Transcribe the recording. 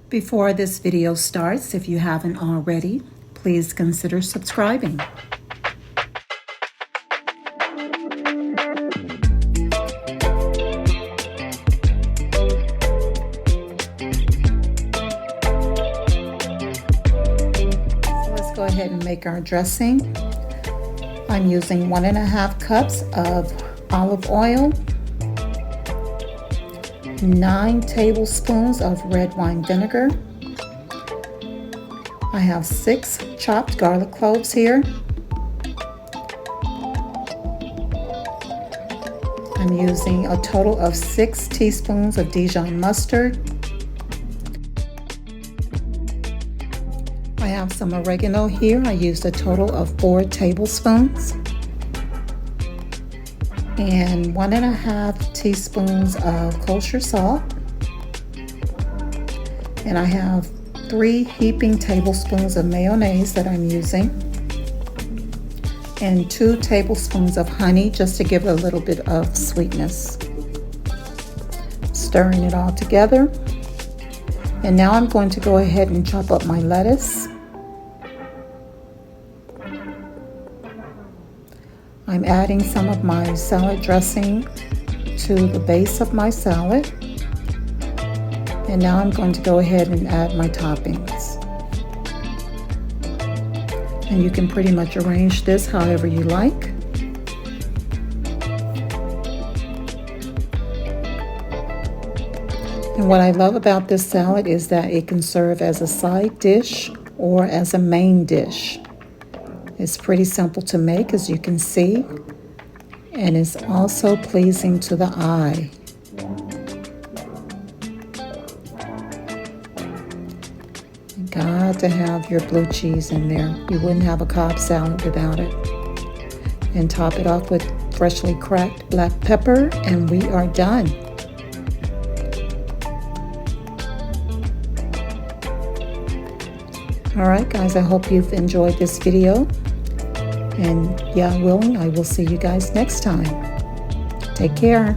Before this video starts, if you haven't already, please consider subscribing. Go ahead and make our dressing. I'm using 1.5 cups of olive oil, 9 tablespoons of red wine vinegar. I have 6 chopped garlic cloves here. I'm using a total of 6 teaspoons of Dijon mustard. I have some oregano here. I used a total of 4 tablespoons. And 1.5 teaspoons of kosher salt. And I have 3 heaping tablespoons of mayonnaise that I'm using. And 2 tablespoons of honey just to give it a little bit of sweetness. Stirring it all together. And now I'm going to go ahead and chop up my lettuce. I'm adding some of my salad dressing to the base of my salad. And now I'm going to go ahead and add my toppings. And you can pretty much arrange this however you like. And what I love about this salad is that it can serve as a side dish or as a main dish. It's pretty simple to make, as you can see, and it's also pleasing to the eye. You got to have your blue cheese in there. You wouldn't have a Cobb salad without it. And top it off with freshly cracked black pepper, and we are done. Alright guys, I hope you've enjoyed this video. And yeah, willing, I will see you guys next time. Take care.